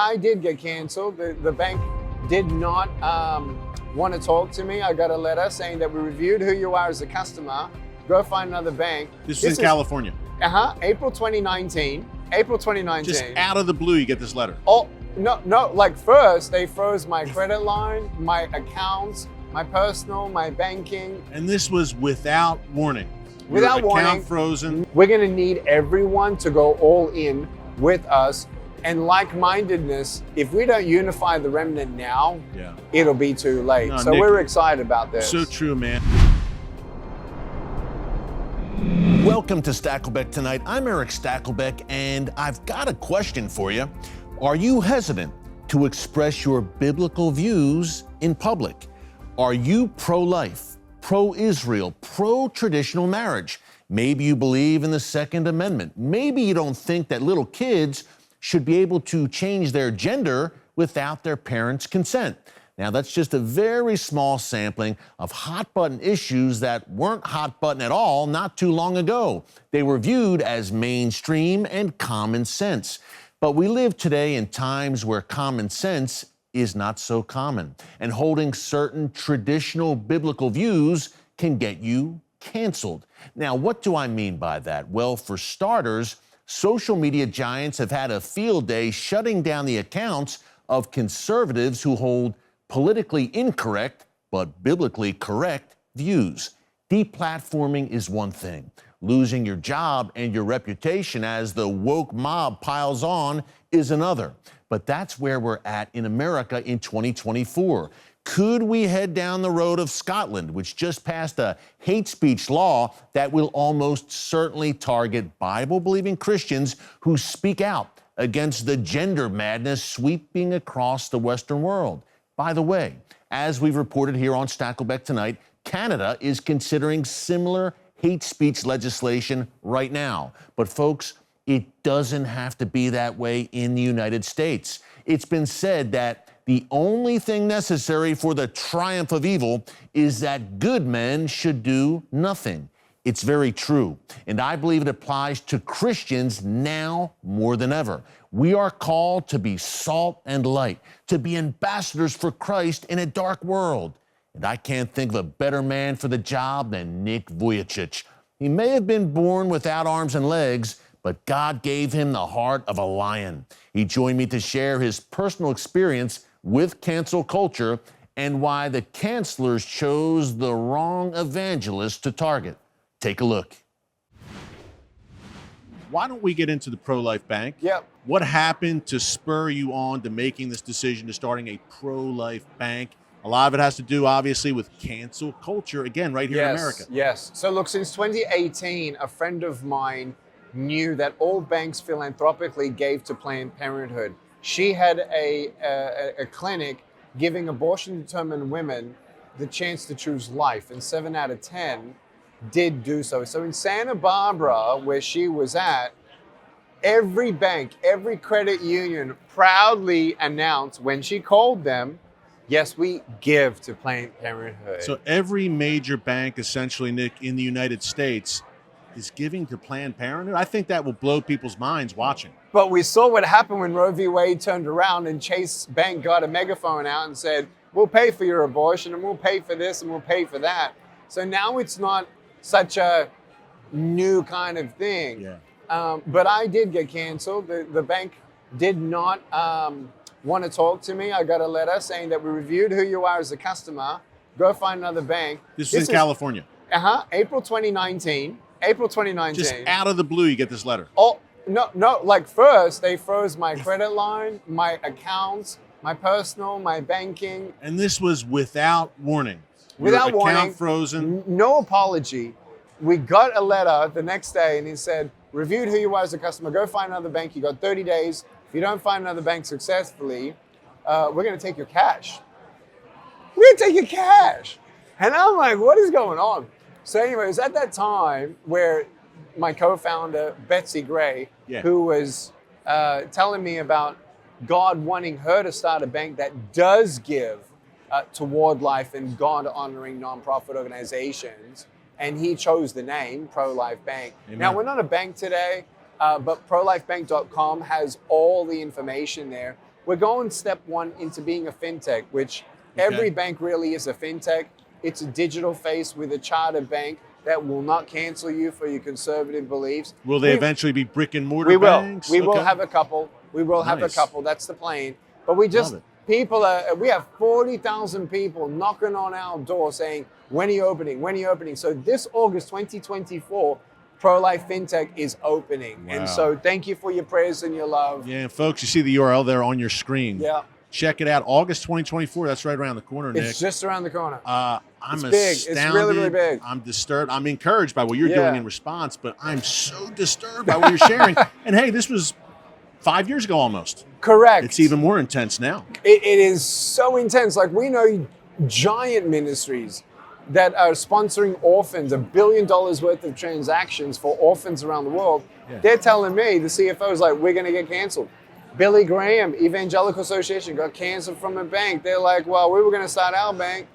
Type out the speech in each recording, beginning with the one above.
I did get canceled. The bank did not want to talk to me. I got a letter saying that we reviewed who you are as a customer. Go find another bank. This is in California. April 2019. April 2019. Just out of the blue, you get this letter. Oh, no. Like first, they froze my credit line, my accounts, my personal, my banking. And this was without warning. Without Your warning. Account frozen. We're going to need everyone to go all in with us. And like-mindedness, if we don't unify the remnant now, it'll be too late. No, so Nick, we're excited about this. So true, man. Welcome to Stakelbeck Tonight. I'm Erick Stakelbeck, and I've got a question for you. Are you hesitant to express your biblical views in public? Are you pro-life, pro-Israel, pro-traditional marriage? Maybe you believe in the Second Amendment. Maybe you don't think that little kids should be able to change their gender without their parents' consent. Now, that's just a very small sampling of hot-button issues that weren't hot-button at all not too long ago. They were viewed as mainstream and common sense. But we live today in times where common sense is not so common, and holding certain traditional biblical views can get you canceled. Now, what do I mean by that? Well, for starters, social media giants have had a field day shutting down the accounts of conservatives who hold politically incorrect but biblically correct views. Deplatforming is one thing. Losing your job and your reputation as the woke mob piles on is another. But that's where we're at in America in 2024. Could we head down the road of Scotland, which just passed a hate speech law that will almost certainly target Bible-believing Christians who speak out against the gender madness sweeping across the Western world? By the way, as we've reported here on Stakelbeck Tonight, Canada is considering similar hate speech legislation right now. But folks, it doesn't have to be that way in the United States. It's been said that the only thing necessary for the triumph of evil is that good men should do nothing. It's very true, and I believe it applies to Christians now more than ever. We are called to be salt and light, to be ambassadors for Christ in a dark world. And I can't think of a better man for the job than Nick Vujicic. He may have been born without arms and legs, but God gave him the heart of a lion. He joined me to share his personal experience with cancel culture and why the cancelers chose the wrong evangelist to target. Take a look. Why don't we get into the pro-life bank? Yep. What happened to spur you on to making this decision to starting a pro-life bank? A lot of it has to do, obviously, with cancel culture, again, right here in America. Yes. So look, since 2018, a friend of mine knew that all banks philanthropically gave to Planned Parenthood. She had a clinic giving abortion-determined women the chance to choose life, and 7 out of 10 did do so. So in Santa Barbara, where she was at, every bank, every credit union proudly announced when she called them, yes, we give to Planned Parenthood. So every major bank, essentially, Nick, in the United States is giving to Planned Parenthood. I think that will blow people's minds watching. But we saw what happened when Roe v. Wade turned around and Chase Bank got a megaphone out and said, we'll pay for your abortion and we'll pay for this and we'll pay for that. So now it's not such a new kind of thing. Yeah. But I did get canceled. The bank did not want to talk to me. I got a letter saying that we reviewed who you are as a customer. Go find another bank. This is in California. April 2019. April 2019. Just out of the blue, you get this letter. Oh, no. Like first, they froze my credit line, my accounts, my personal, my banking. And this was without warning. Without Your warning. Account frozen. No apology. We got a letter the next day and he said, reviewed who you are as a customer, go find another bank. You got 30 days. If you don't find another bank successfully, we're going to take your cash. We're going to take your cash. And I'm like, what is going on? So anyways, at that time where my co-founder, Betsy Gray, who was telling me about God wanting her to start a bank that does give toward life and God-honoring nonprofit organizations, and he chose the name Pro-Life Bank. Amen. Now, we're not a bank today, but prolifebank.com has all the information there. we're going step one into being a fintech, which every bank really is a fintech. It's a digital face with a charter bank that will not cancel you for your conservative beliefs. Will they eventually be brick and mortar banks? We will have a couple. We will have a couple. That's the plan. But we just, we have 40,000 people knocking on our door saying, when are you opening? When are you opening? So this August 2024, Pro-Life FinTech is opening. Wow. And so thank you for your prayers and your love. Yeah, folks, you see the URL there on your screen. Yeah. Check it out. August 2024. That's right around the corner, Nick. It's just around the corner. I'm it's astounded. big. It's really, really big. I'm disturbed. I'm encouraged by what you're doing in response, but I'm so disturbed by what you're sharing. And hey, this was 5 years ago almost. Correct. It's even more intense now. It is so intense. Like, we know giant ministries that are sponsoring orphans, $1 billion worth of transactions for orphans around the world. Yeah. They're telling me, the CFO is like, we're going to get canceled. Billy Graham, Evangelical Association, got canceled from a bank. They're like, well, we were going to start our bank,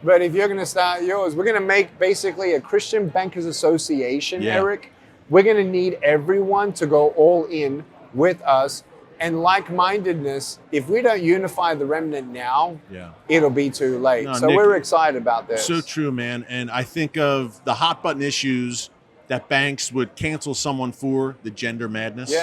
but if you're going to start yours, we're going to make basically a Christian Bankers Association, Eric. We're going to need everyone to go all in with us. And like-mindedness, if we don't unify the remnant now, it'll be too late. No, so Nick, we're excited about this. So true, man. And I think of the hot button issues that banks would cancel someone for, the gender madness.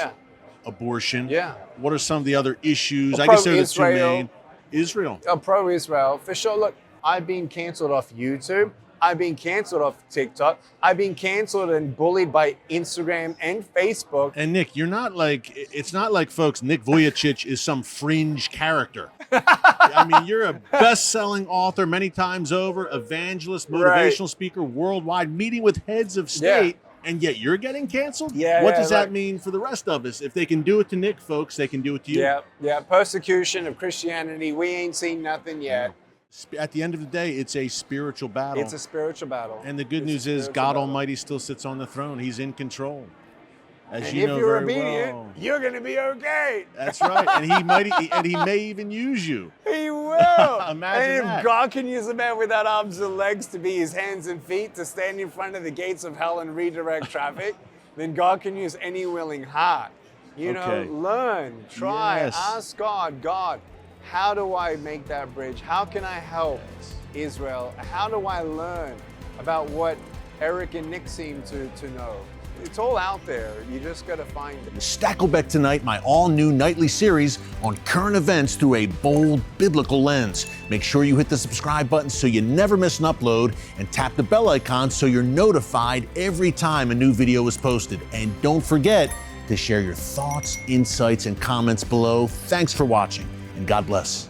Abortion. What are some of the other issues? I guess they're the two main. Israel. Pro-Israel, for sure. Look, I've been canceled off YouTube. I've been canceled off TikTok. I've been canceled and bullied by Instagram and Facebook. And Nick, you're not like, it's not like, folks, Nick Vujicic is some fringe character. I mean, you're a best-selling author many times over, evangelist, motivational speaker worldwide, meeting with heads of state. And yet you're getting canceled? What does that mean for the rest of us? If they can do it to Nick, folks, they can do it to you. Persecution of Christianity. We ain't seen nothing yet. At the end of the day, it's a spiritual battle. It's a spiritual battle. And the good news is God Almighty still sits on the throne. He's in control. As you know very well. And if you're obedient, you're going to be okay. That's right. And he may even use you. He will. Imagine and if God can use a man without arms and legs to be his hands and feet, to stand in front of the gates of hell and redirect traffic, then God can use any willing heart. You know, learn, try, ask God, how do I make that bridge? How can I help Israel? How do I learn about what Eric and Nick seem to know? It's all out there. You just got to find it. Stakelbeck Tonight, my all-new nightly series on current events through a bold biblical lens. Make sure you hit the subscribe button so you never miss an upload, and tap the bell icon so you're notified every time a new video is posted. And don't forget to share your thoughts, insights, and comments below. Thanks for watching, and God bless.